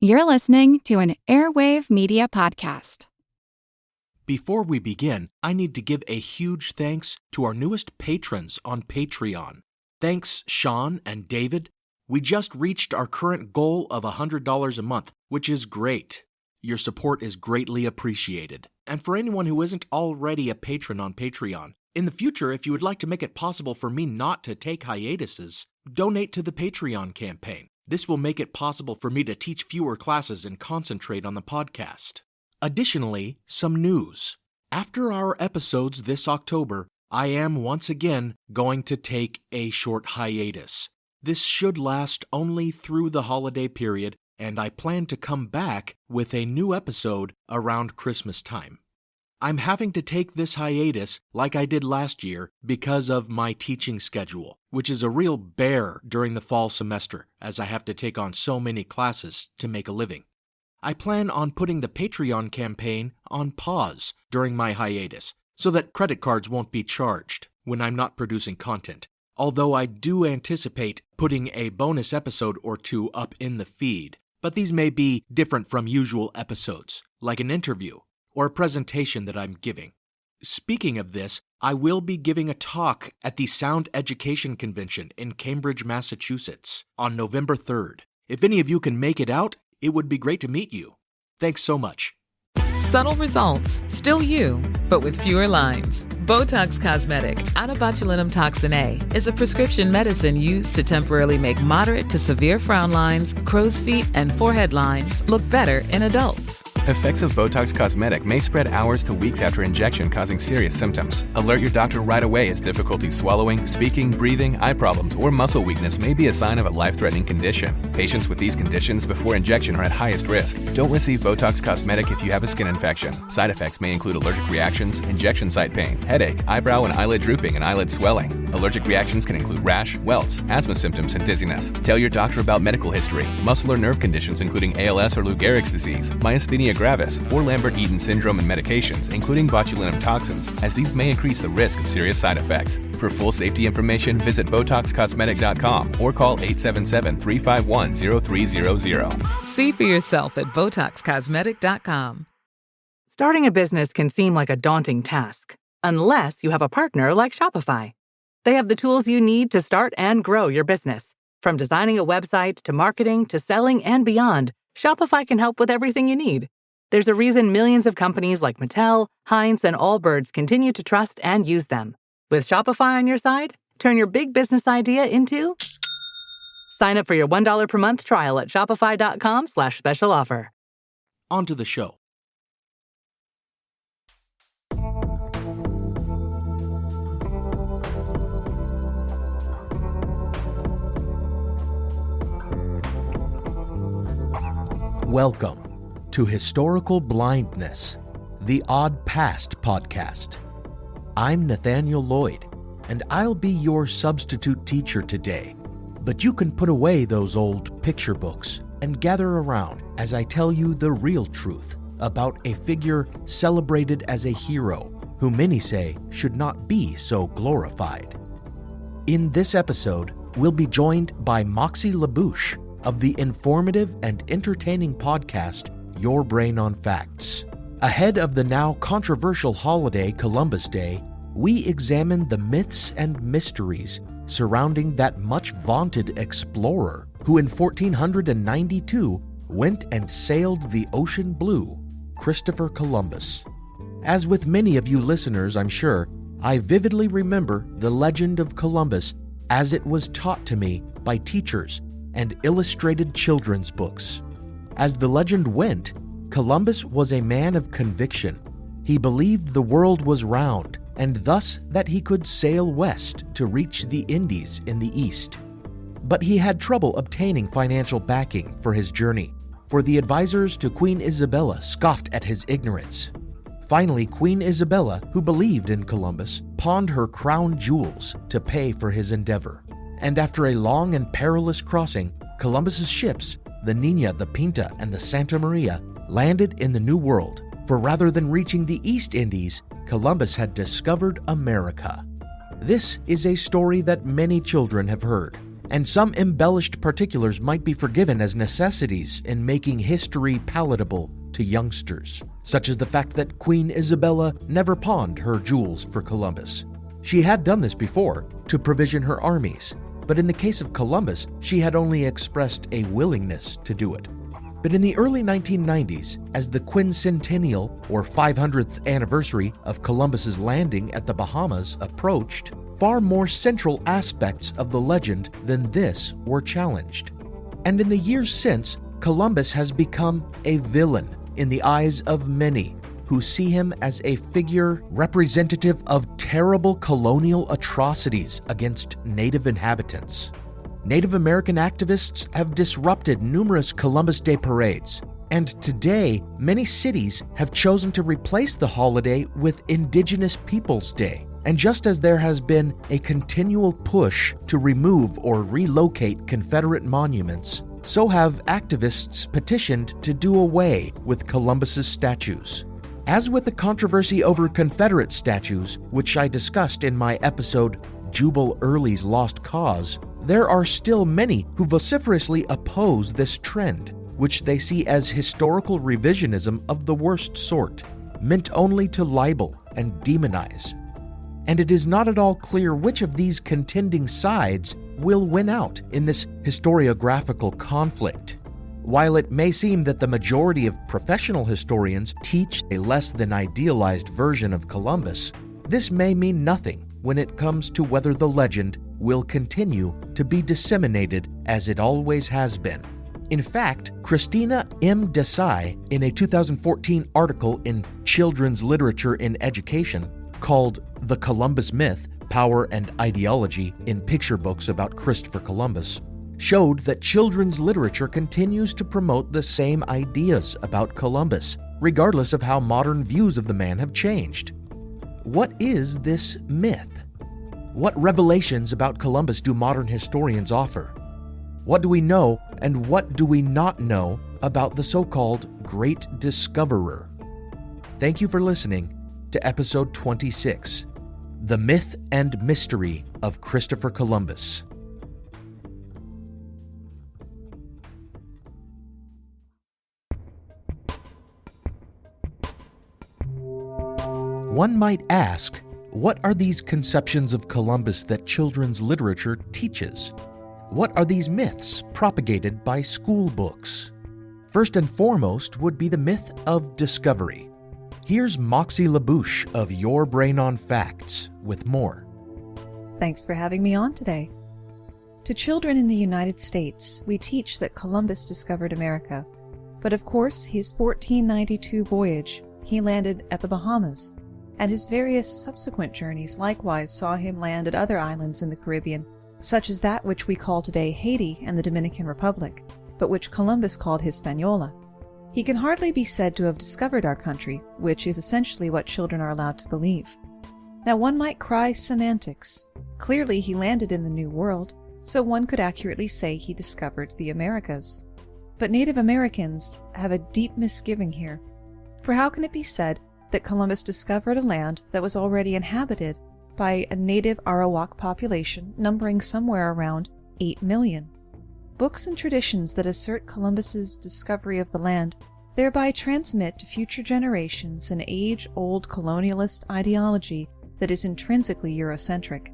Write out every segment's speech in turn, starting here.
You're listening to an Airwave Media Podcast. Before we begin, I need to give a huge thanks to our newest patrons on Patreon. Thanks, Sean and David. We just reached our current goal of $100 a month, which is great. Your support is greatly appreciated. And for anyone who isn't already a patron on Patreon, in the future, if you would like to make it possible for me not to take hiatuses, donate to the Patreon campaign. This will make it possible for me to teach fewer classes and concentrate on the podcast. Additionally, some news. After our episodes this October, I am once again going to take a short hiatus. This should last only through the holiday period, and I plan to come back with a new episode around Christmas time. I'm having to take this hiatus like I did last year because of my teaching schedule, which is a real bear during the fall semester, as I have to take on so many classes to make a living. I plan on putting the Patreon campaign on pause during my hiatus so that credit cards won't be charged when I'm not producing content, although I do anticipate putting a bonus episode or two up in the feed, but these may be different from usual episodes, like an interview or a presentation that I'm giving. Speaking of this, I will be giving a talk at the Sound Education Convention in Cambridge, Massachusetts on November 3rd. If any of you can make it out, it would be great to meet you. Thanks so much. Subtle results, still you, but with fewer lines. Botox Cosmetic, onabotulinum toxin A, is a prescription medicine used to temporarily make moderate to severe frown lines, crow's feet, and forehead lines look better in adults. Effects of Botox Cosmetic may spread hours to weeks after injection, causing serious symptoms. Alert your doctor right away as difficulty swallowing, speaking, breathing, eye problems, or muscle weakness may be a sign of a life-threatening condition. Patients with these conditions before injection are at highest risk. Don't receive Botox Cosmetic if you have a skin infection. Side effects may include allergic reactions, injection site pain, headache, eyebrow and eyelid drooping, and eyelid swelling. Allergic reactions can include rash, welts, asthma symptoms, and dizziness. Tell your doctor about medical history, muscle or nerve conditions including ALS or Lou Gehrig's disease, myasthenia gravis, or Lambert-Eaton syndrome, and medications, including botulinum toxins, as these may increase the risk of serious side effects. For full safety information, visit BotoxCosmetic.com or call 877-351-0300. See for yourself at BotoxCosmetic.com. Starting a business can seem like a daunting task, unless you have a partner like Shopify. They have the tools you need to start and grow your business. From designing a website to marketing to selling and beyond, Shopify can help with everything you need. There's a reason millions of companies like Mattel, Heinz, and Allbirds continue to trust and use them. With Shopify on your side, turn your big business idea into... Sign up for your $1 per month trial at shopify.com/special offer. On to the show. Welcome to Historical Blindness, the Odd Past podcast. I'm Nathaniel Lloyd, and I'll be your substitute teacher today. But you can put away those old picture books and gather around as I tell you the real truth about a figure celebrated as a hero who many say should not be so glorified. In this episode, we'll be joined by Moxie LaBouche of the informative and entertaining podcast Your Brain on Facts. Ahead of the now controversial holiday Columbus Day, we examine the myths and mysteries surrounding that much vaunted explorer who in 1492 went and sailed the ocean blue, Christopher Columbus. As with many of you listeners, I'm sure, I vividly remember the legend of Columbus as it was taught to me by teachers and illustrated children's books. As the legend went, Columbus was a man of conviction. He believed the world was round, and thus that he could sail west to reach the Indies in the east. But he had trouble obtaining financial backing for his journey, for the advisors to Queen Isabella scoffed at his ignorance. Finally, Queen Isabella, who believed in Columbus, pawned her crown jewels to pay for his endeavor. And after a long and perilous crossing, Columbus's ships, the Nina, the Pinta, and the Santa Maria, landed in the New World. For rather than reaching the East Indies, Columbus had discovered America. This is a story that many children have heard, and some embellished particulars might be forgiven as necessities in making history palatable to youngsters, such as the fact that Queen Isabella never pawned her jewels for Columbus. She had done this before to provision her armies, but in the case of Columbus, she had only expressed a willingness to do it. But in the early 1990s, as the quincentennial or 500th anniversary of Columbus's landing at the Bahamas approached, far more central aspects of the legend than this were challenged. And in the years since, Columbus has become a villain in the eyes of many who see him as a figure representative of terrible colonial atrocities against native inhabitants. Native American activists have disrupted numerous Columbus Day parades, and today many cities have chosen to replace the holiday with Indigenous Peoples Day. And just as there has been a continual push to remove or relocate Confederate monuments, so have activists petitioned to do away with Columbus's statues. As with the controversy over Confederate statues, which I discussed in my episode Jubal Early's Lost Cause, there are still many who vociferously oppose this trend, which they see as historical revisionism of the worst sort, meant only to libel and demonize. And it is not at all clear which of these contending sides will win out in this historiographical conflict. While it may seem that the majority of professional historians teach a less than idealized version of Columbus, this may mean nothing when it comes to whether the legend will continue to be disseminated as it always has been. In fact, Christina M. Desai, in a 2014 article in Children's Literature in Education called The Columbus Myth, Power and Ideology in Picture Books about Christopher Columbus, showed that children's literature continues to promote the same ideas about Columbus, regardless of how modern views of the man have changed. What is this myth? What revelations about Columbus do modern historians offer? What do we know and what do we not know about the so-called Great Discoverer? Thank you for listening to episode 26, The Myth and Mystery of Christopher Columbus. One might ask, what are these conceptions of Columbus that children's literature teaches? What are these myths propagated by school books? First and foremost would be the myth of discovery. Here's Moxie LaBouche of Your Brain on Facts with more. Thanks for having me on today. To children in the United States, we teach that Columbus discovered America. But of course, his 1492 voyage, he landed at the Bahamas, and his various subsequent journeys likewise saw him land at other islands in the Caribbean, such as that which we call today Haiti and the Dominican Republic, but which Columbus called Hispaniola. He can hardly be said to have discovered our country, which is essentially what children are allowed to believe. Now one might cry semantics. Clearly he landed in the New World, so one could accurately say he discovered the Americas. But Native Americans have a deep misgiving here. For how can it be said that Columbus discovered a land that was already inhabited by a native Arawak population numbering somewhere around 8 million? Books and traditions that assert Columbus's discovery of the land thereby transmit to future generations an age-old colonialist ideology that is intrinsically Eurocentric.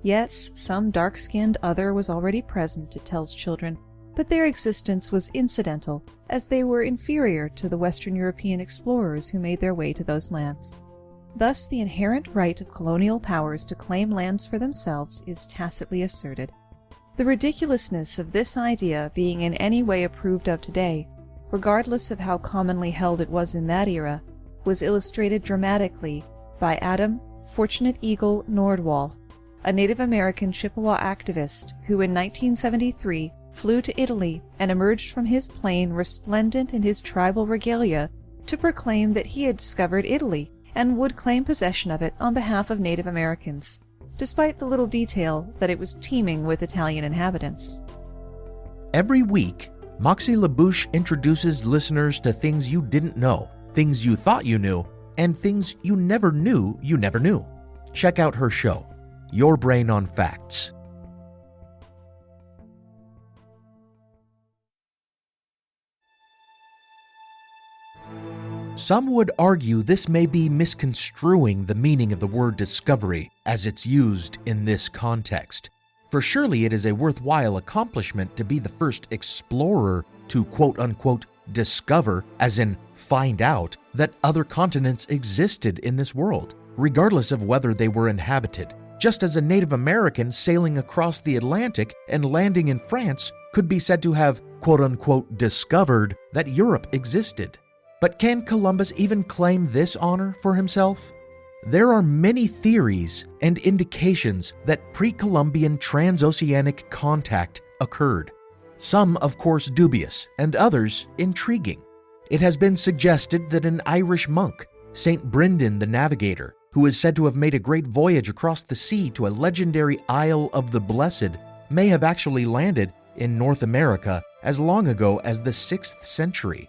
Yes, some dark-skinned other was already present, it tells children, but their existence was incidental, as they were inferior to the Western European explorers who made their way to those lands. Thus, the inherent right of colonial powers to claim lands for themselves is tacitly asserted. The ridiculousness of this idea being in any way approved of today, regardless of how commonly held it was in that era, was illustrated dramatically by Adam Fortunate Eagle Nordwall, a Native American Chippewa activist who in 1973 flew to Italy and emerged from his plane resplendent in his tribal regalia to proclaim that he had discovered Italy and would claim possession of it on behalf of Native Americans, despite the little detail that it was teeming with Italian inhabitants. Every week, Moxie LaBouche introduces listeners to things you didn't know, things you thought you knew, and things you never knew you never knew. Check out her show, Your Brain on Facts. Some would argue this may be misconstruing the meaning of the word discovery as it's used in this context. For surely it is a worthwhile accomplishment to be the first explorer to quote-unquote discover, as in find out, that other continents existed in this world, regardless of whether they were inhabited. Just as a Native American sailing across the Atlantic and landing in France could be said to have quote-unquote discovered that Europe existed. But can Columbus even claim this honor for himself? There are many theories and indications that pre-Columbian transoceanic contact occurred. Some, of course, dubious, and others intriguing. It has been suggested that an Irish monk, Saint Brendan the Navigator, who is said to have made a great voyage across the sea to a legendary Isle of the Blessed, may have actually landed in North America as long ago as the 6th century.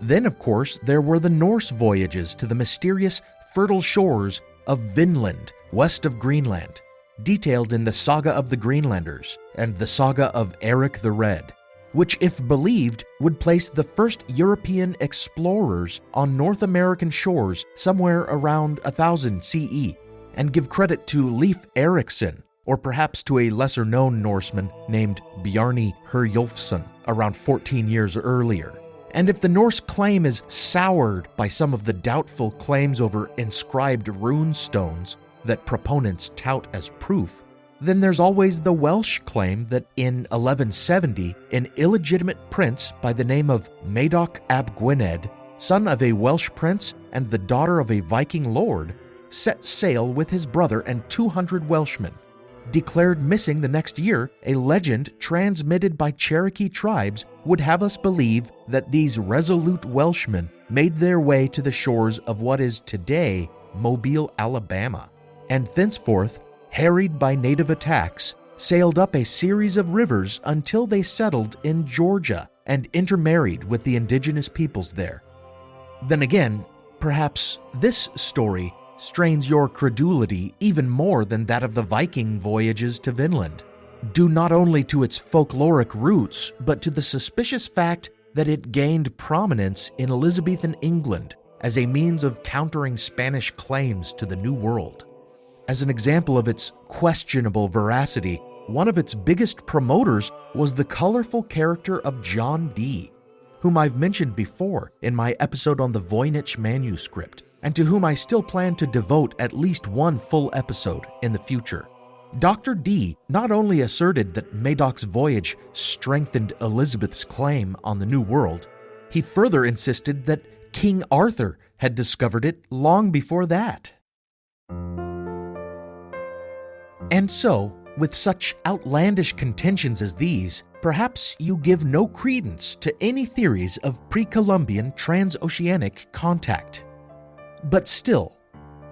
Then, of course, there were the Norse voyages to the mysterious fertile shores of Vinland, west of Greenland, detailed in the Saga of the Greenlanders and the Saga of Eric the Red, which, if believed, would place the first European explorers on North American shores somewhere around 1000 CE, and give credit to Leif Erikson, or perhaps to a lesser-known Norseman named Bjarni Herjolfsson around 14 years earlier. And if the Norse claim is soured by some of the doubtful claims over inscribed rune stones that proponents tout as proof, then there's always the Welsh claim that in 1170, an illegitimate prince by the name of Madoc ap Gwynedd, son of a Welsh prince and the daughter of a Viking lord, set sail with his brother and 200 Welshmen. Declared missing the next year, a legend transmitted by Cherokee tribes would have us believe that these resolute Welshmen made their way to the shores of what is today Mobile, Alabama, and thenceforth, harried by native attacks, sailed up a series of rivers until they settled in Georgia and intermarried with the indigenous peoples there. Then again, perhaps this story strains your credulity even more than that of the Viking voyages to Vinland, due not only to its folkloric roots, but to the suspicious fact that it gained prominence in Elizabethan England as a means of countering Spanish claims to the New World. As an example of its questionable veracity, one of its biggest promoters was the colorful character of John Dee, whom I've mentioned before in my episode on the Voynich manuscript, and to whom I still plan to devote at least one full episode in the future. Dr. Dee not only asserted that Madoc's voyage strengthened Elizabeth's claim on the New World, he further insisted that King Arthur had discovered it long before that. And so, with such outlandish contentions as these, perhaps you give no credence to any theories of pre-Columbian transoceanic contact. But still,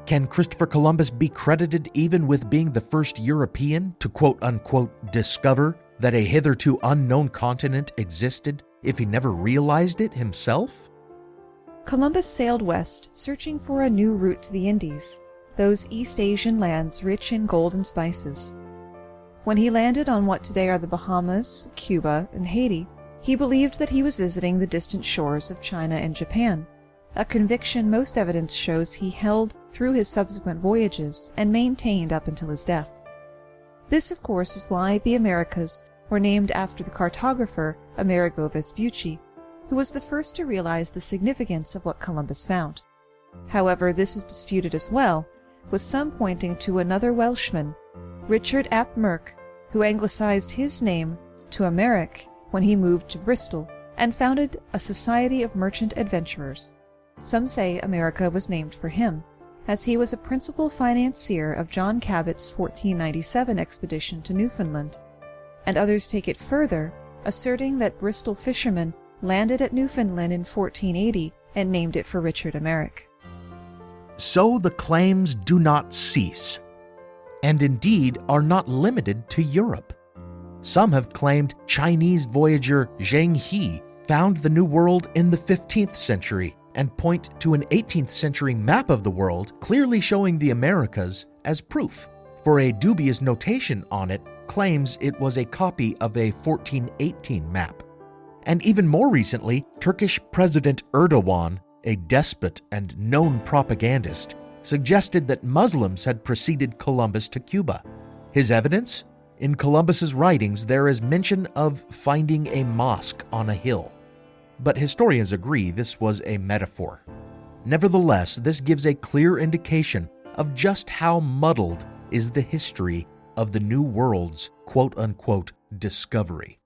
can Christopher Columbus be credited even with being the first European to quote-unquote discover that a hitherto unknown continent existed if he never realized it himself? Columbus sailed west, searching for a new route to the Indies, those East Asian lands rich in gold and spices. When he landed on what today are the Bahamas, Cuba, and Haiti, he believed that he was visiting the distant shores of China and Japan, a conviction most evidence shows he held through his subsequent voyages and maintained up until his death. This, of course, is why the Americas were named after the cartographer Amerigo Vespucci, who was the first to realize the significance of what Columbus found. However, this is disputed as well, with some pointing to another Welshman, Richard ap Merck, who anglicized his name to Americ when he moved to Bristol and founded a society of merchant adventurers. Some say America was named for him, as he was a principal financier of John Cabot's 1497 expedition to Newfoundland, and others take it further, asserting that Bristol fishermen landed at Newfoundland in 1480 and named it for Richard Americ. So the claims do not cease, and indeed are not limited to Europe. Some have claimed Chinese voyager Zheng He found the New World in the 15th century and point to an 18th century map of the world clearly showing the Americas as proof, for a dubious notation on it claims it was a copy of a 1418 map. And even more recently, Turkish President Erdogan a despot and known propagandist, suggested that Muslims had preceded Columbus to Cuba. His evidence? In Columbus's writings, there is mention of finding a mosque on a hill. But historians agree this was a metaphor. Nevertheless, this gives a clear indication of just how muddled is the history of the New World's quote-unquote discovery.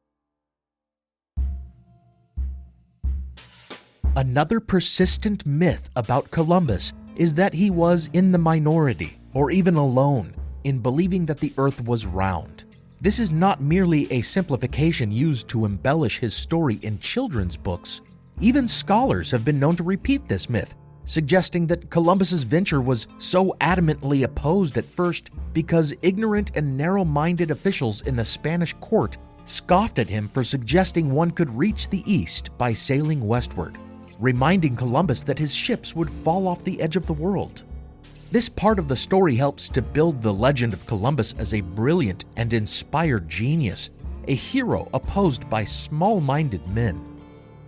Another persistent myth about Columbus is that he was in the minority, or even alone, in believing that the Earth was round. This is not merely a simplification used to embellish his story in children's books. Even scholars have been known to repeat this myth, suggesting that Columbus's venture was so adamantly opposed at first because ignorant and narrow-minded officials in the Spanish court scoffed at him for suggesting one could reach the east by sailing westward, reminding Columbus that his ships would fall off the edge of the world. This part of the story helps to build the legend of Columbus as a brilliant and inspired genius, a hero opposed by small-minded men.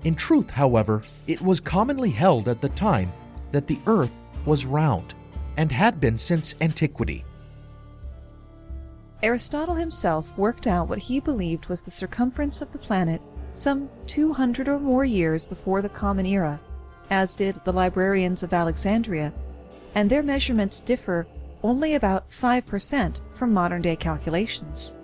In truth, however, it was commonly held at the time that the Earth was round, and had been since antiquity. Aristotle himself worked out what he believed was the circumference of the planet some 200 or more years before the Common Era, as did the librarians of Alexandria, and their measurements differ only about 5% from modern-day calculations.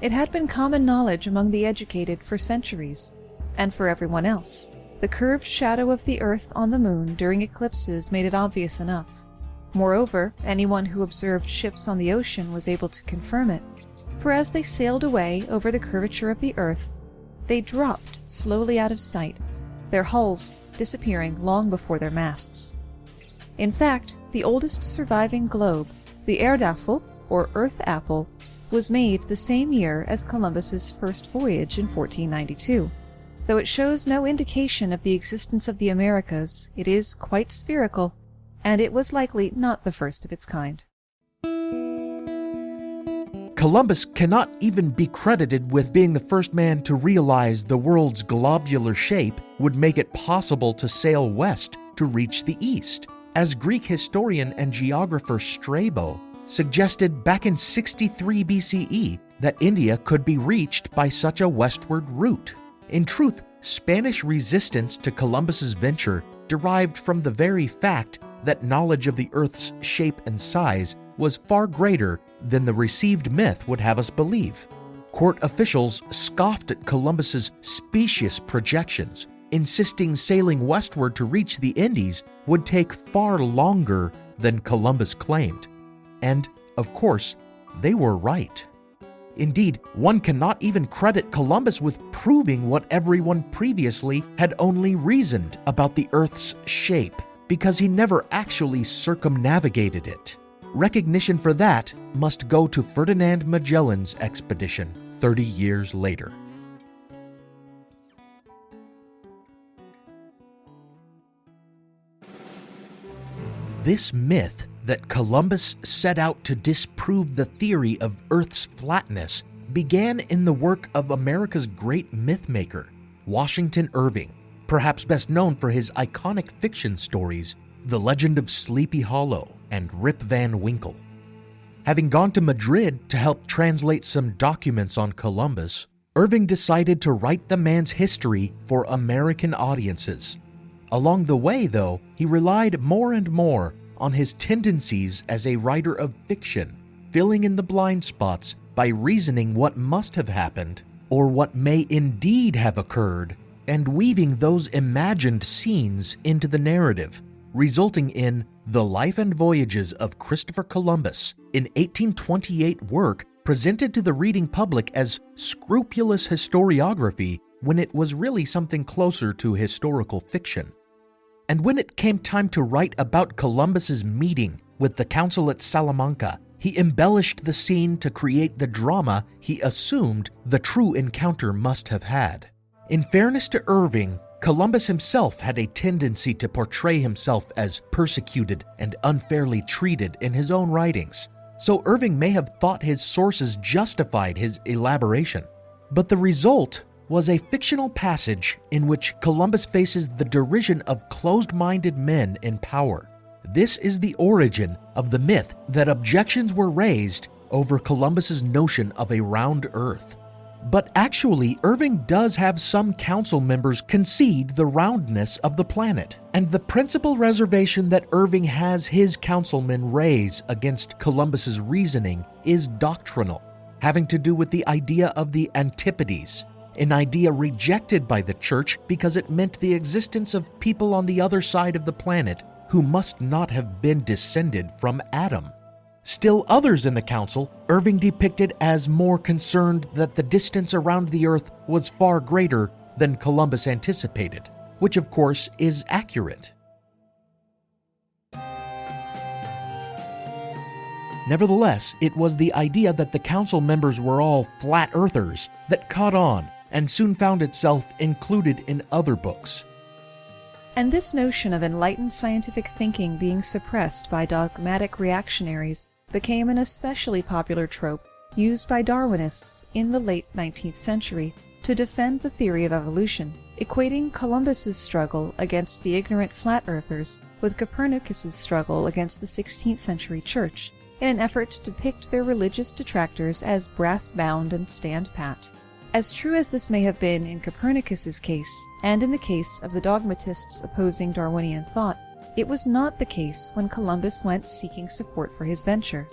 It had been common knowledge among the educated for centuries, and for everyone else. The curved shadow of the Earth on the Moon during eclipses made it obvious enough. Moreover, anyone who observed ships on the ocean was able to confirm it, for as they sailed away over the curvature of the Earth, they dropped slowly out of sight, their hulls disappearing long before their masts. In fact, the oldest surviving globe, the Erdapfel, or Earth Apple, was made the same year as Columbus's first voyage in 1492. Though it shows no indication of the existence of the Americas, it is quite spherical, and it was likely not the first of its kind. Columbus cannot even be credited with being the first man to realize the world's globular shape would make it possible to sail west to reach the east, as Greek historian and geographer Strabo suggested back in 63 BCE that India could be reached by such a westward route. In truth, Spanish resistance to Columbus's venture derived from the very fact that knowledge of the Earth's shape and size was far greater than the received myth would have us believe. Court officials scoffed at Columbus's specious projections, insisting sailing westward to reach the Indies would take far longer than Columbus claimed. And, of course, they were right. Indeed, one cannot even credit Columbus with proving what everyone previously had only reasoned about the Earth's shape, because he never actually circumnavigated it. Recognition for that must go to Ferdinand Magellan's expedition 30 years later. This myth that Columbus set out to disprove the theory of Earth's flatness began in the work of America's great mythmaker, Washington Irving, perhaps best known for his iconic fiction stories, The Legend of Sleepy Hollow and Rip Van Winkle. Having gone to Madrid to help translate some documents on Columbus, Irving decided to write the man's history for American audiences. Along the way, though, he relied more and more on his tendencies as a writer of fiction, filling in the blind spots by reasoning what must have happened or what may indeed have occurred, and weaving those imagined scenes into the narrative, resulting in The Life and Voyages of Christopher Columbus, an 1828 work presented to the reading public as scrupulous historiography when it was really something closer to historical fiction. And when it came time to write about Columbus's meeting with the council at Salamanca, he embellished the scene to create the drama he assumed the true encounter must have had. In fairness to Irving, Columbus himself had a tendency to portray himself as persecuted and unfairly treated in his own writings, so Irving may have thought his sources justified his elaboration. But the result was a fictional passage in which Columbus faces the derision of closed-minded men in power. This is the origin of the myth that objections were raised over Columbus's notion of a round Earth. But actually, Irving does have some council members concede the roundness of the planet, and the principal reservation that Irving has his councilmen raise against Columbus's reasoning is doctrinal, having to do with the idea of the Antipodes, an idea rejected by the church because it meant the existence of people on the other side of the planet who must not have been descended from Adam. Still others in the council, Irving depicted as more concerned that the distance around the Earth was far greater than Columbus anticipated, which of course is accurate. Nevertheless, it was the idea that the council members were all flat earthers that caught on and soon found itself included in other books. And this notion of enlightened scientific thinking being suppressed by dogmatic reactionaries became an especially popular trope used by Darwinists in the late 19th century to defend the theory of evolution, equating Columbus's struggle against the ignorant flat earthers with Copernicus's struggle against the 16th century church, in an effort to depict their religious detractors as brass-bound and stand-pat. As true as this may have been in Copernicus's case, and in the case of the dogmatists opposing Darwinian thought, it was not the case when Columbus went seeking support for his venture.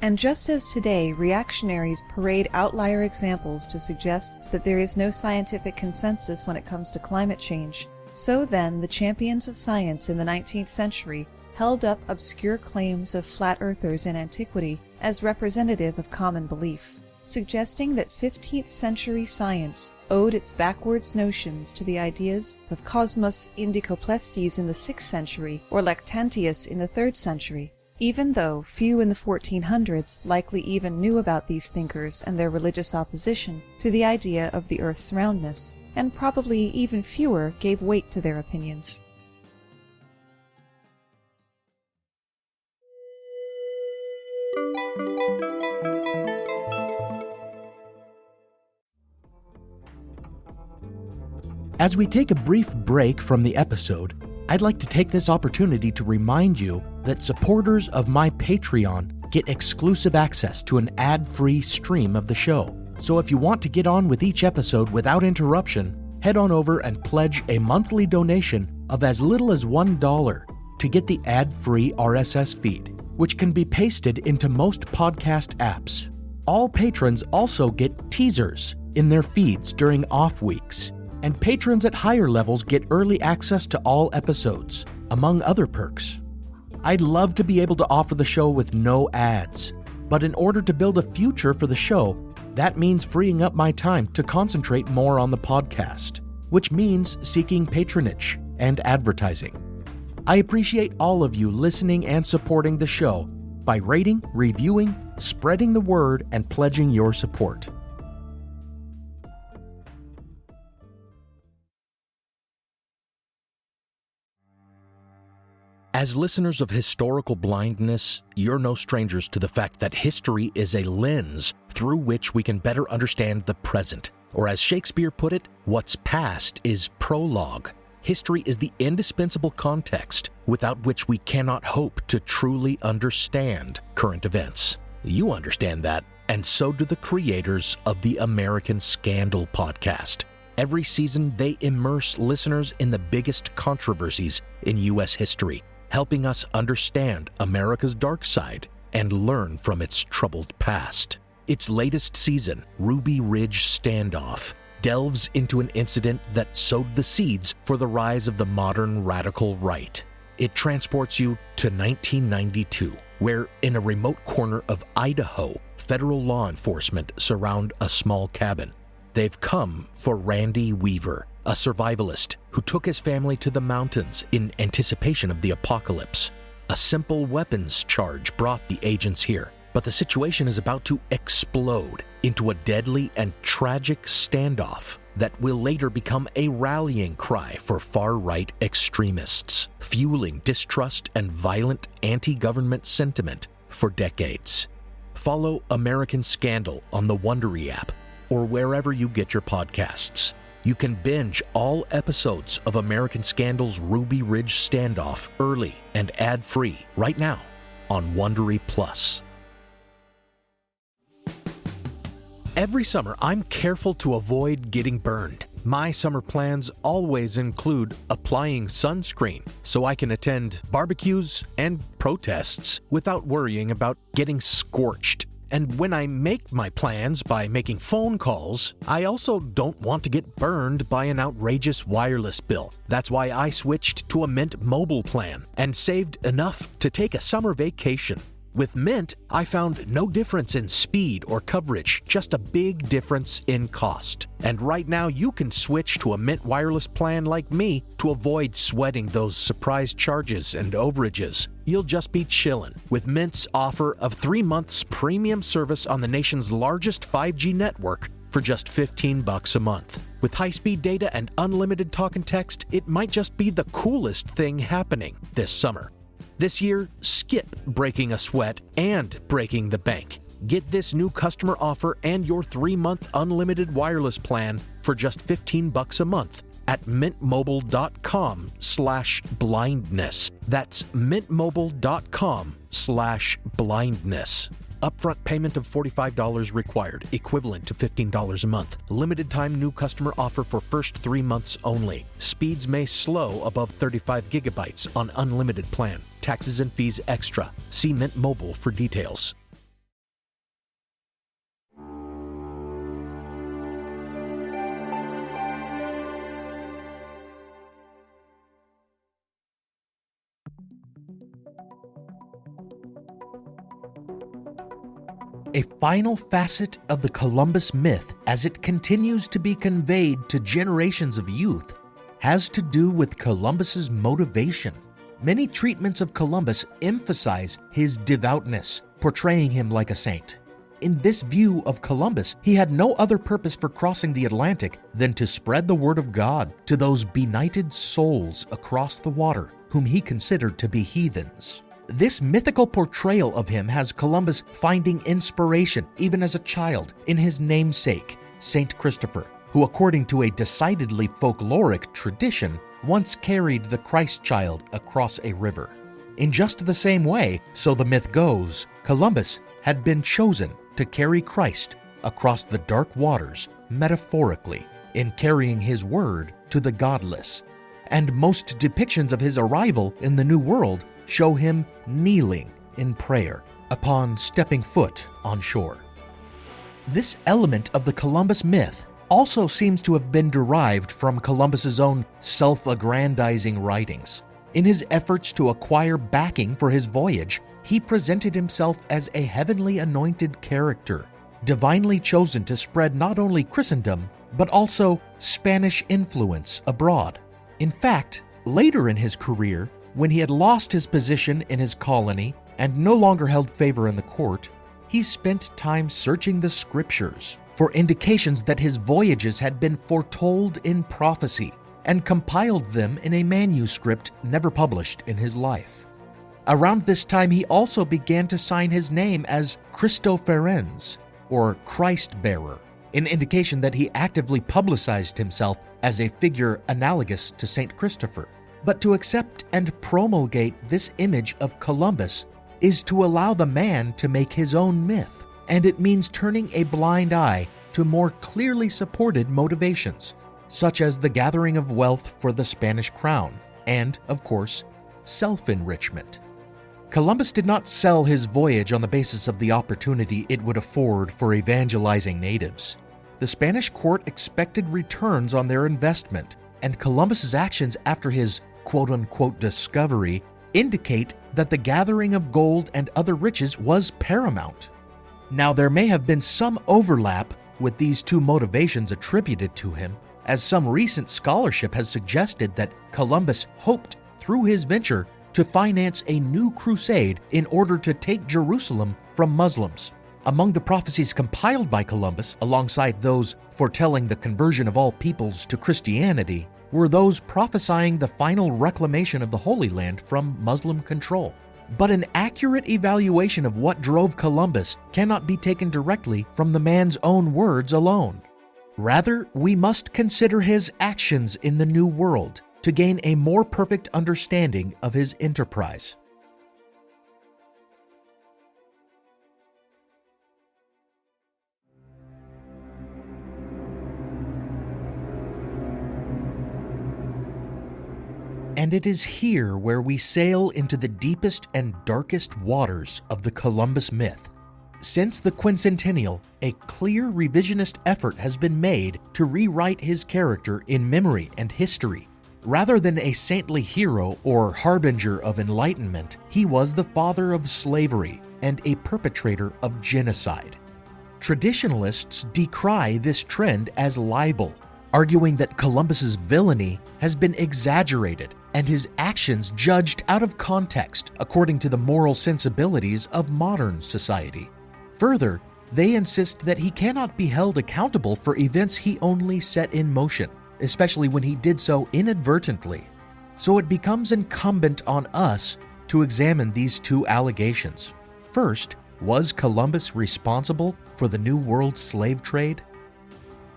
And just as today reactionaries parade outlier examples to suggest that there is no scientific consensus when it comes to climate change, so then the champions of science in the 19th century held up obscure claims of flat earthers in antiquity as representative of common belief, suggesting that 15th century science owed its backwards notions to the ideas of Cosmos Indicopleustes in the 6th century or Lactantius in the 3rd century, even though few in the 1400s likely even knew about these thinkers and their religious opposition to the idea of the Earth's roundness, and probably even fewer gave weight to their opinions. As we take a brief break from the episode, I'd like to take this opportunity to remind you that supporters of my Patreon get exclusive access to an ad-free stream of the show. So if you want to get on with each episode without interruption, head on over and pledge a monthly donation of as little as $1 to get the ad-free RSS feed, which can be pasted into most podcast apps. All patrons also get teasers in their feeds during off weeks, and patrons at higher levels get early access to all episodes, among other perks. I'd love to be able to offer the show with no ads, but in order to build a future for the show, that means freeing up my time to concentrate more on the podcast, which means seeking patronage and advertising. I appreciate all of you listening and supporting the show by rating, reviewing, spreading the word, and pledging your support. As listeners of Historical Blindness, you're no strangers to the fact that history is a lens through which we can better understand the present. Or as Shakespeare put it, what's past is prologue. History is the indispensable context without which we cannot hope to truly understand current events. You understand that, and so do the creators of the American Scandal podcast. Every season, they immerse listeners in the biggest controversies in U.S. history, helping us understand America's dark side and learn from its troubled past. Its latest season, Ruby Ridge Standoff, delves into an incident that sowed the seeds for the rise of the modern radical right. It transports you to 1992, where in a remote corner of Idaho, federal law enforcement surround a small cabin. They've come for Randy Weaver, a survivalist who took his family to the mountains in anticipation of the apocalypse. A simple weapons charge brought the agents here, but the situation is about to explode into a deadly and tragic standoff that will later become a rallying cry for far-right extremists, fueling distrust and violent anti-government sentiment for decades. Follow American Scandal on the Wondery app, or wherever you get your podcasts. You can binge all episodes of American Scandal's Ruby Ridge Standoff early and ad-free right now on Wondery Plus. Every summer, I'm careful to avoid getting burned. My summer plans always include applying sunscreen so I can attend barbecues and protests without worrying about getting scorched. And when I make my plans by making phone calls, I also don't want to get burned by an outrageous wireless bill. That's why I switched to a Mint Mobile plan and saved enough to take a summer vacation. With Mint, I found no difference in speed or coverage, just a big difference in cost. And right now, you can switch to a Mint wireless plan like me to avoid sweating those surprise charges and overages. You'll just be chillin' with Mint's offer of 3 months premium service on the nation's largest 5G network for just $15 a month. With high-speed data and unlimited talk and text, it might just be the coolest thing happening this summer. This year, skip breaking a sweat and breaking the bank. Get this new customer offer and your 3-month unlimited wireless plan for just $15 a month at mintmobile.com/blindness. That's mintmobile.com/blindness. Upfront payment of $45 required, equivalent to $15 a month. Limited time new customer offer for first 3 months only. Speeds may slow above 35 gigabytes on unlimited plan. Taxes and fees extra. See Mint Mobile for details. A final facet of the Columbus myth, as it continues to be conveyed to generations of youth, has to do with Columbus's motivation. Many treatments of Columbus emphasize his devoutness, portraying him like a saint. In this view of Columbus, he had no other purpose for crossing the Atlantic than to spread the word of God to those benighted souls across the water, whom he considered to be heathens. This mythical portrayal of him has Columbus finding inspiration, even as a child, in his namesake, Saint Christopher, who, according to a decidedly folkloric tradition, once carried the Christ child across a river. In just the same way, so the myth goes, Columbus had been chosen to carry Christ across the dark waters, metaphorically, in carrying his word to the godless. And most depictions of his arrival in the New World show him kneeling in prayer upon stepping foot on shore. This element of the Columbus myth also seems to have been derived from Columbus's own self-aggrandizing writings. In his efforts to acquire backing for his voyage, he presented himself as a heavenly anointed character, divinely chosen to spread not only Christendom, but also Spanish influence abroad. In fact, later in his career, when he had lost his position in his colony and no longer held favor in the court, he spent time searching the scriptures for indications that his voyages had been foretold in prophecy and compiled them in a manuscript never published in his life. Around this time, he also began to sign his name as Christophorens, or Christ-bearer, an indication that he actively publicized himself as a figure analogous to Saint Christopher. But to accept and promulgate this image of Columbus is to allow the man to make his own myth, and it means turning a blind eye to more clearly supported motivations, such as the gathering of wealth for the Spanish crown, and, of course, self-enrichment. Columbus did not sell his voyage on the basis of the opportunity it would afford for evangelizing natives. The Spanish court expected returns on their investment, and Columbus's actions after his quote-unquote discovery indicate that the gathering of gold and other riches was paramount. Now, there may have been some overlap with these two motivations attributed to him, as some recent scholarship has suggested that Columbus hoped through his venture to finance a new crusade in order to take Jerusalem from Muslims. Among the prophecies compiled by Columbus, alongside those foretelling the conversion of all peoples to Christianity, were those prophesying the final reclamation of the Holy Land from Muslim control. But an accurate evaluation of what drove Columbus cannot be taken directly from the man's own words alone. Rather, we must consider his actions in the New World to gain a more perfect understanding of his enterprise. And it is here where we sail into the deepest and darkest waters of the Columbus myth. Since the quincentennial, a clear revisionist effort has been made to rewrite his character in memory and history. Rather than a saintly hero or harbinger of enlightenment, he was the father of slavery and a perpetrator of genocide. Traditionalists decry this trend as libel, arguing that Columbus's villainy has been exaggerated and his actions judged out of context according to the moral sensibilities of modern society. Further, they insist that he cannot be held accountable for events he only set in motion, especially when he did so inadvertently. So it becomes incumbent on us to examine these two allegations. First, was Columbus responsible for the New World slave trade?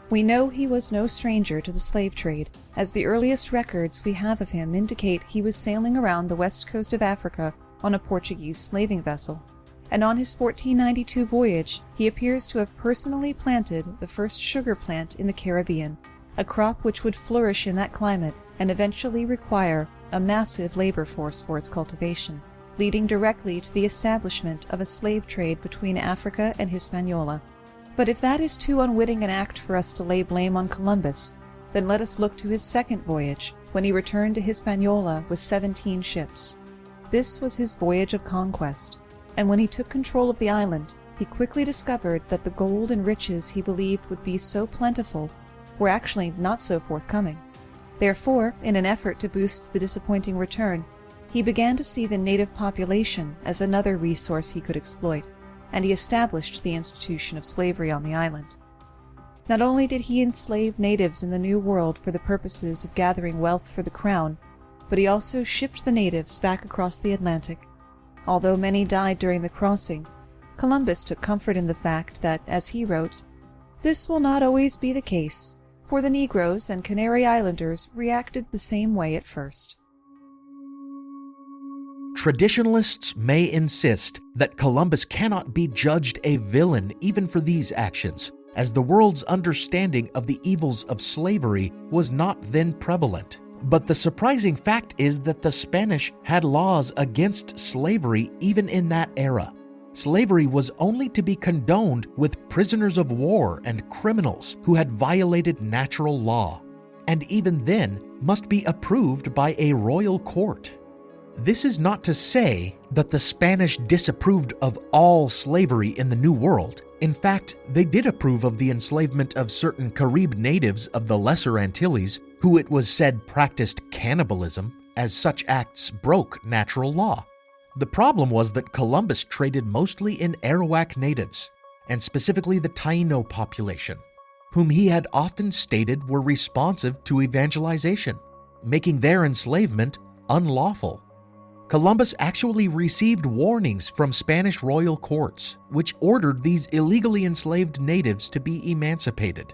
We know he was no stranger to the slave trade, as the earliest records we have of him indicate he was sailing around the west coast of Africa on a Portuguese slaving vessel. And on his 1492 voyage, he appears to have personally planted the first sugar plant in the Caribbean, a crop which would flourish in that climate and eventually require a massive labor force for its cultivation, leading directly to the establishment of a slave trade between Africa and Hispaniola. But if that is too unwitting an act for us to lay blame on Columbus, then let us look to his second voyage, when he returned to Hispaniola with 17 ships. This was his voyage of conquest, and when he took control of the island, he quickly discovered that the gold and riches he believed would be so plentiful were actually not so forthcoming. Therefore, in an effort to boost the disappointing return, he began to see the native population as another resource he could exploit, and he established the institution of slavery on the island. Not only did he enslave natives in the New World for the purposes of gathering wealth for the crown, but he also shipped the natives back across the Atlantic. Although many died during the crossing, Columbus took comfort in the fact that, as he wrote, "This will not always be the case, for the Negroes and Canary Islanders reacted the same way at first." Traditionalists may insist that Columbus cannot be judged a villain even for these actions, as the world's understanding of the evils of slavery was not then prevalent. But the surprising fact is that the Spanish had laws against slavery even in that era. Slavery was only to be condoned with prisoners of war and criminals who had violated natural law, and even then must be approved by a royal court. This is not to say that the Spanish disapproved of all slavery in the New World. In fact, they did approve of the enslavement of certain Carib natives of the Lesser Antilles, who it was said practiced cannibalism, as such acts broke natural law. The problem was that Columbus traded mostly in Arawak natives, and specifically the Taino population, whom he had often stated were responsive to evangelization, making their enslavement unlawful. Columbus actually received warnings from Spanish royal courts, which ordered these illegally enslaved natives to be emancipated.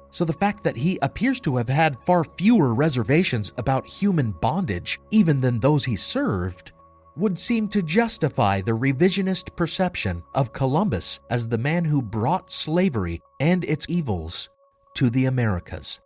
So the fact that he appears to have had far fewer reservations about human bondage even than those he served would seem to justify the revisionist perception of Columbus as the man who brought slavery and its evils to the Americas.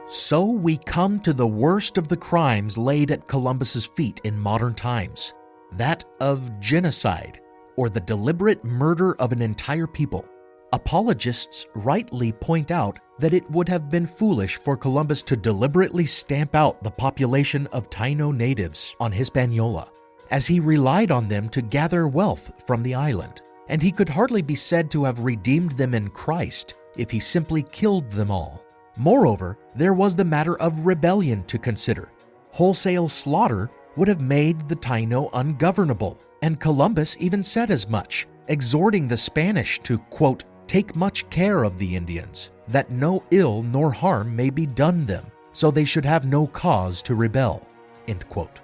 So we come to the worst of the crimes laid at Columbus's feet in modern times, that of genocide, or the deliberate murder of an entire people. Apologists rightly point out that it would have been foolish for Columbus to deliberately stamp out the population of Taino natives on Hispaniola, as he relied on them to gather wealth from the island, and he could hardly be said to have redeemed them in Christ if he simply killed them all. Moreover, there was the matter of rebellion to consider. Wholesale slaughter would have made the Taino ungovernable, and Columbus even said as much, exhorting the Spanish to, quote, take much care of the Indians, that no ill nor harm may be done them, so they should have no cause to rebel." End quote.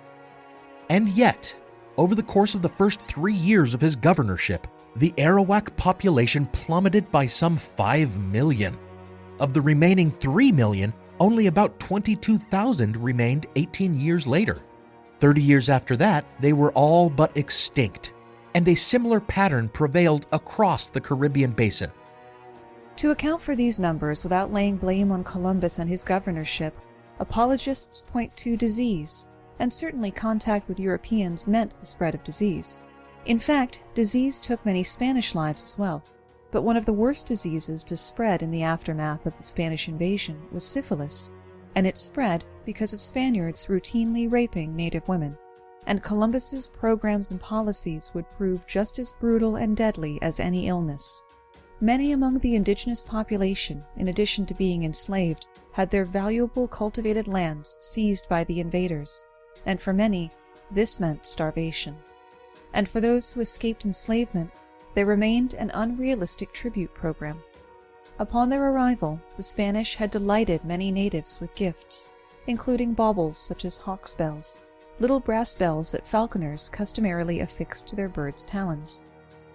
And yet, over the course of the first 3 years of his governorship, the Arawak population plummeted by some 5 million. Of the remaining 3 million, only about 22,000 remained 18 years later. 30 years after that, they were all but extinct, and a similar pattern prevailed across the Caribbean basin. To account for these numbers without laying blame on Columbus and his governorship, apologists point to disease, and certainly contact with Europeans meant the spread of disease. In fact, disease took many Spanish lives as well, but one of the worst diseases to spread in the aftermath of the Spanish invasion was syphilis, and it spread because of Spaniards routinely raping native women, and Columbus's programs and policies would prove just as brutal and deadly as any illness. Many among the indigenous population, in addition to being enslaved, had their valuable cultivated lands seized by the invaders, and for many, this meant starvation. And for those who escaped enslavement, there remained an unrealistic tribute program. Upon their arrival, the Spanish had delighted many natives with gifts, including baubles such as hawks' bells, little brass bells that falconers customarily affixed to their birds' talons.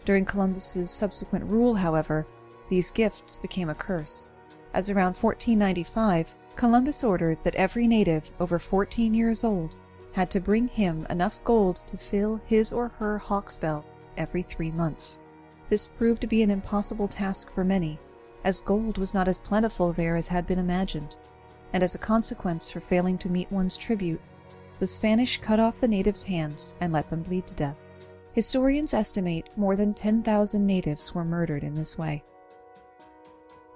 During Columbus's subsequent rule, however, these gifts became a curse, as around 1495, Columbus ordered that every native over 14 years old had to bring him enough gold to fill his or her hawk's bell every 3 months. This proved to be an impossible task for many, as gold was not as plentiful there as had been imagined, and as a consequence for failing to meet one's tribute, the Spanish cut off the natives' hands and let them bleed to death. Historians estimate more than 10,000 natives were murdered in this way.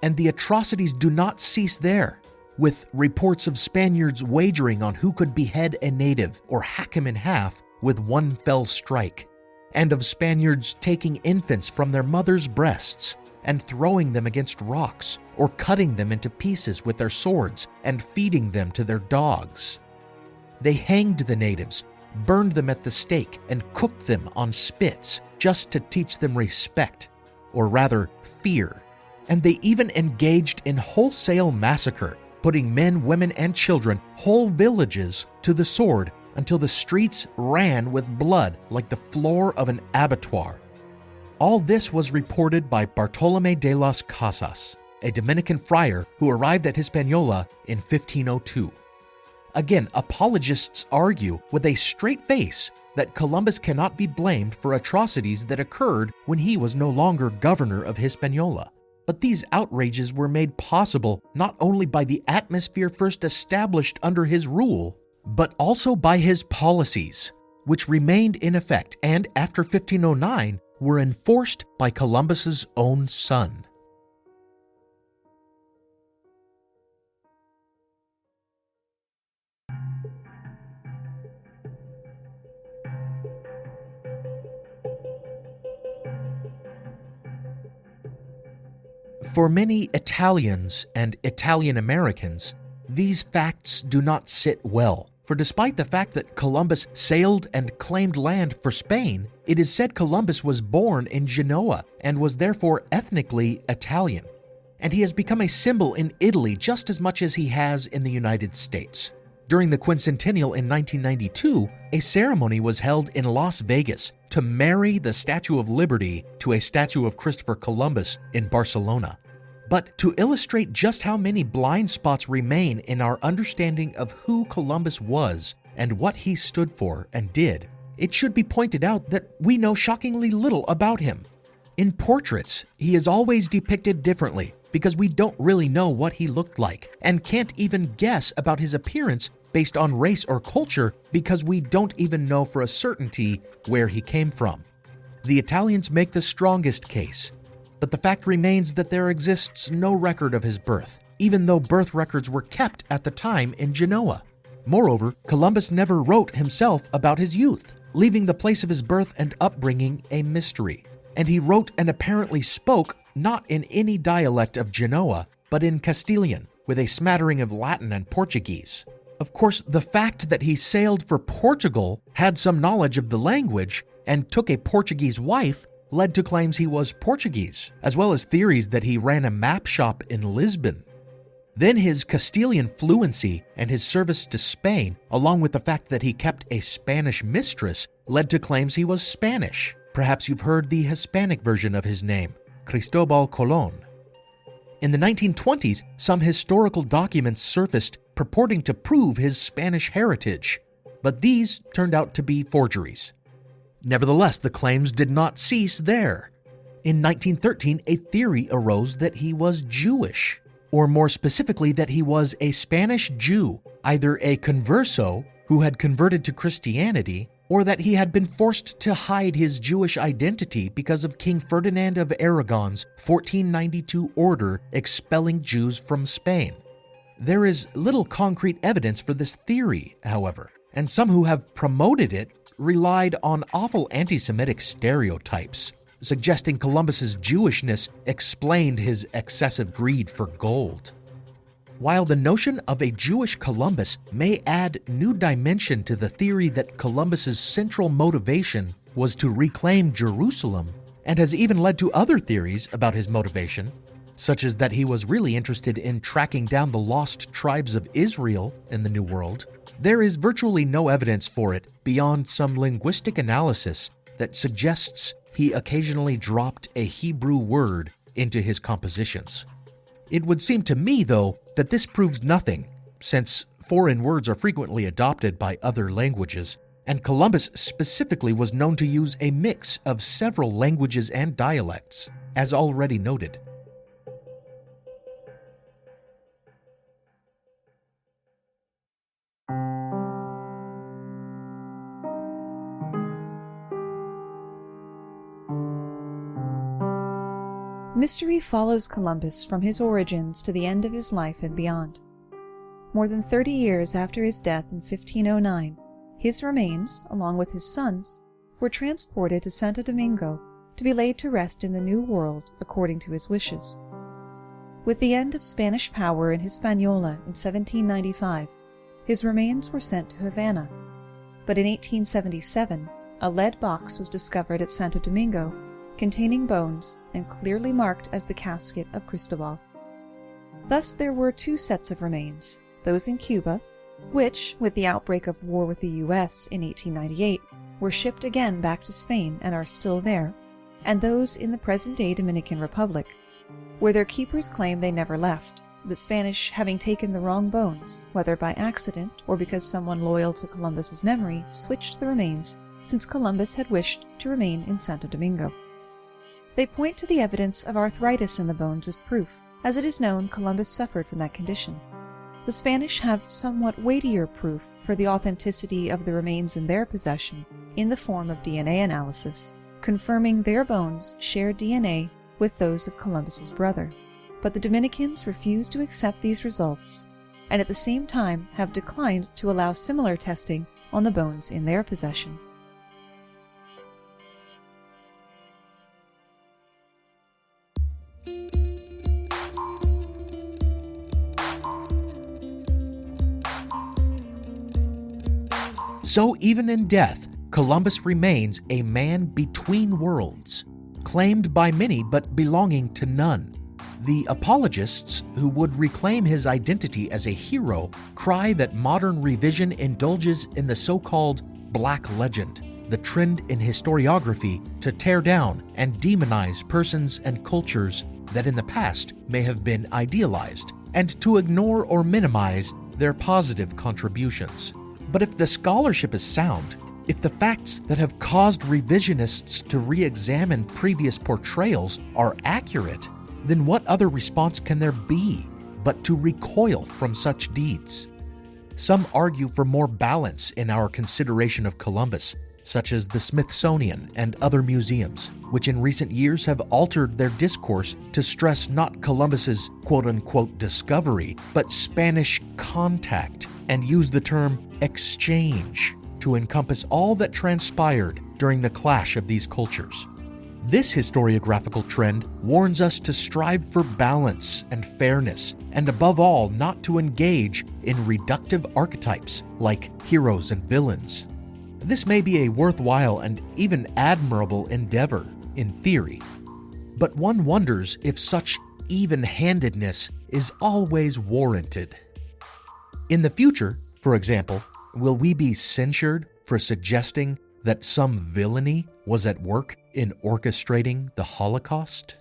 And the atrocities do not cease there, with reports of Spaniards wagering on who could behead a native or hack him in half with one fell strike, and of Spaniards taking infants from their mothers' breasts and throwing them against rocks, or cutting them into pieces with their swords and feeding them to their dogs. They hanged the natives, burned them at the stake, and cooked them on spits just to teach them respect, or rather fear. And they even engaged in wholesale massacre, putting men, women, and children, whole villages, to the sword until the streets ran with blood like the floor of an abattoir. All this was reported by Bartolomé de las Casas, a Dominican friar who arrived at Hispaniola in 1502. Again, apologists argue with a straight face that Columbus cannot be blamed for atrocities that occurred when he was no longer governor of Hispaniola. But these outrages were made possible not only by the atmosphere first established under his rule, but also by his policies, which remained in effect and, after 1509, were enforced by Columbus's own son. For many Italians and Italian Americans, these facts do not sit well, for despite the fact that Columbus sailed and claimed land for Spain, it is said Columbus was born in Genoa and was therefore ethnically Italian, and he has become a symbol in Italy just as much as he has in the United States. During the quincentennial in 1992, a ceremony was held in Las Vegas to marry the Statue of Liberty to a statue of Christopher Columbus in Barcelona. But to illustrate just how many blind spots remain in our understanding of who Columbus was and what he stood for and did, it should be pointed out that we know shockingly little about him. In portraits, he is always depicted differently because we don't really know what he looked like and can't even guess about his appearance based on race or culture because we don't even know for a certainty where he came from. The Italians make the strongest case, but the fact remains that there exists no record of his birth, even though birth records were kept at the time in Genoa. Moreover, Columbus never wrote himself about his youth, leaving the place of his birth and upbringing a mystery. And he wrote and apparently spoke not in any dialect of Genoa, but in Castilian, with a smattering of Latin and Portuguese. Of course, the fact that he sailed for Portugal, had some knowledge of the language, and took a Portuguese wife led to claims he was Portuguese, as well as theories that he ran a map shop in Lisbon. Then his Castilian fluency and his service to Spain, along with the fact that he kept a Spanish mistress, led to claims he was Spanish. Perhaps you've heard the Hispanic version of his name, Cristobal Colón. In the 1920s, some historical documents surfaced purporting to prove his Spanish heritage, but these turned out to be forgeries. Nevertheless, the claims did not cease there. In 1913, a theory arose that he was Jewish, or more specifically that he was a Spanish Jew, either a converso who had converted to Christianity, or that he had been forced to hide his Jewish identity because of King Ferdinand of Aragon's 1492 order expelling Jews from Spain. There is little concrete evidence for this theory, however, and some who have promoted it relied on awful anti-Semitic stereotypes, suggesting Columbus's Jewishness explained his excessive greed for gold. While the notion of a Jewish Columbus may add new dimension to the theory that Columbus's central motivation was to reclaim Jerusalem, and has even led to other theories about his motivation, such as that he was really interested in tracking down the lost tribes of Israel in the New World, there is virtually no evidence for it beyond some linguistic analysis that suggests he occasionally dropped a Hebrew word into his compositions. It would seem to me, though, that this proves nothing, since foreign words are frequently adopted by other languages, and Columbus specifically was known to use a mix of several languages and dialects, as already noted. Mystery follows Columbus from his origins to the end of his life and beyond. More than 30 years after his death in 1509, his remains, along with his sons, were transported to Santo Domingo to be laid to rest in the New World according to his wishes. With the end of Spanish power in Hispaniola in 1795, his remains were sent to Havana, but in 1877 a lead box was discovered at Santo Domingo containing bones and clearly marked as the casket of Cristobal. Thus there were two sets of remains, those in Cuba, which, with the outbreak of war with the U.S. in 1898, were shipped again back to Spain and are still there, and those in the present-day Dominican Republic, where their keepers claim they never left, the Spanish having taken the wrong bones, whether by accident or because someone loyal to Columbus's memory switched the remains since Columbus had wished to remain in Santo Domingo. They point to the evidence of arthritis in the bones as proof, as it is known Columbus suffered from that condition. The Spanish have somewhat weightier proof for the authenticity of the remains in their possession in the form of DNA analysis, confirming their bones share DNA with those of Columbus's brother. But the Dominicans refuse to accept these results, and at the same time have declined to allow similar testing on the bones in their possession. So even in death, Columbus remains a man between worlds, claimed by many but belonging to none. The apologists who would reclaim his identity as a hero cry that modern revision indulges in the so-called Black Legend, the trend in historiography to tear down and demonize persons and cultures that in the past may have been idealized, and to ignore or minimize their positive contributions. But if the scholarship is sound, if the facts that have caused revisionists to re-examine previous portrayals are accurate, then what other response can there be but to recoil from such deeds? Some argue for more balance in our consideration of Columbus, such as the Smithsonian and other museums, which in recent years have altered their discourse to stress not Columbus's quote-unquote discovery, but Spanish contact, and use the term exchange to encompass all that transpired during the clash of these cultures. This historiographical trend warns us to strive for balance and fairness, and above all, not to engage in reductive archetypes like heroes and villains. This may be a worthwhile and even admirable endeavor, in theory. But one wonders if such even-handedness is always warranted. In the future, for example, will we be censured for suggesting that some villainy was at work in orchestrating the Holocaust?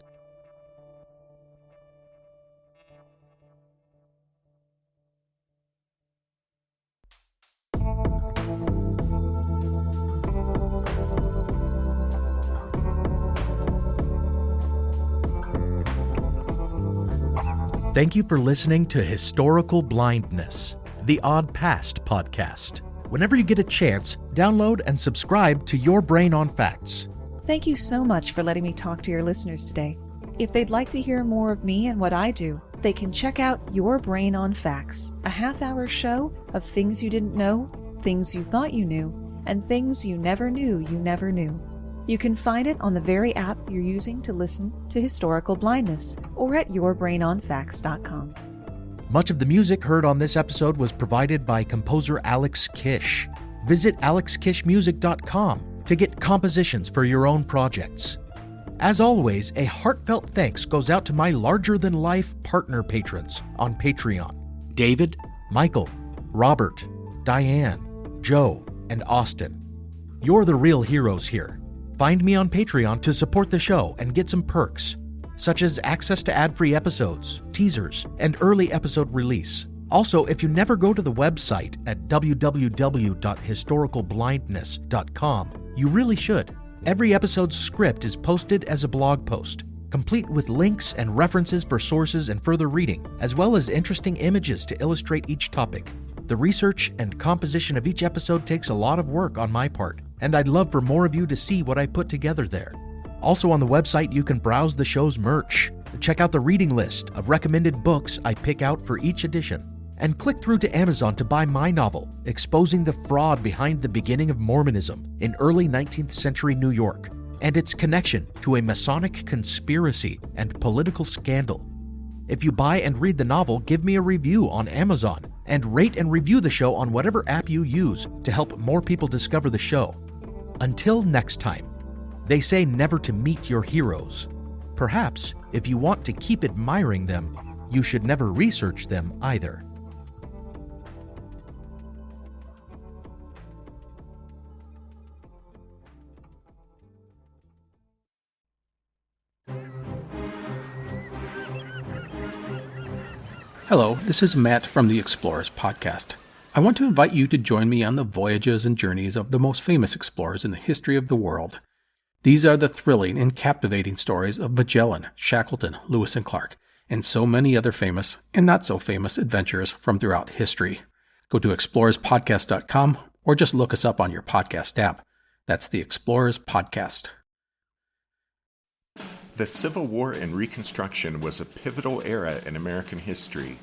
Thank you for listening to Historical Blindness, the Odd Past podcast. Whenever you get a chance, download and subscribe to Your Brain on Facts. Thank you so much for letting me talk to your listeners today. If they'd like to hear more of me and what I do, they can check out Your Brain on Facts, a half-hour show of things you didn't know, things you thought you knew, and things you never knew. You can find it on the very app you're using to listen to Historical Blindness, or at yourbrainonfacts.com. Much of the music heard on this episode was provided by composer Alex Kish. Visit alexkishmusic.com to get compositions for your own projects. As always, a heartfelt thanks goes out to my larger-than-life partner patrons on Patreon: David, Michael, Robert, Diane, Joe, and Austin. You're the real heroes here. Find me on Patreon to support the show and get some perks, such as access to ad-free episodes, teasers, and early episode release. Also, if you never go to the website at www.historicalblindness.com, you really should. Every episode's script is posted as a blog post, complete with links and references for sources and further reading, as well as interesting images to illustrate each topic. The research and composition of each episode takes a lot of work on my part, and I'd love for more of you to see what I put together there. Also on the website, you can browse the show's merch, check out the reading list of recommended books I pick out for each edition, and click through to Amazon to buy my novel, exposing the fraud behind the beginning of Mormonism in early 19th century New York, and its connection to a Masonic conspiracy and political scandal. If you buy and read the novel, give me a review on Amazon, and rate and review the show on whatever app you use to help more people discover the show. Until next time, they say never to meet your heroes. Perhaps, if you want to keep admiring them, you should never research them either. Hello, this is Matt from the Explorers Podcast. I want to invite you to join me on the voyages and journeys of the most famous explorers in the history of the world. These are the thrilling and captivating stories of Magellan, Shackleton, Lewis and Clark, and so many other famous and not so famous adventurers from throughout history. Go to explorerspodcast.com or just look us up on your podcast app. That's the Explorers Podcast. The Civil War and Reconstruction was a pivotal era in American history.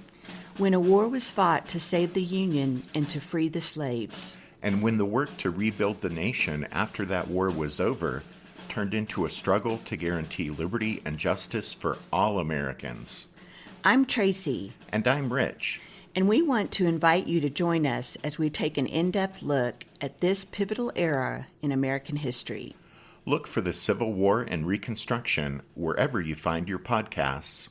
When a war was fought to save the Union and to free the slaves. And when the work to rebuild the nation after that war was over turned into a struggle to guarantee liberty and justice for all Americans. I'm Tracy. And I'm Rich. And we want to invite you to join us as we take an in-depth look at this pivotal era in American history. Look for the Civil War and Reconstruction wherever you find your podcasts.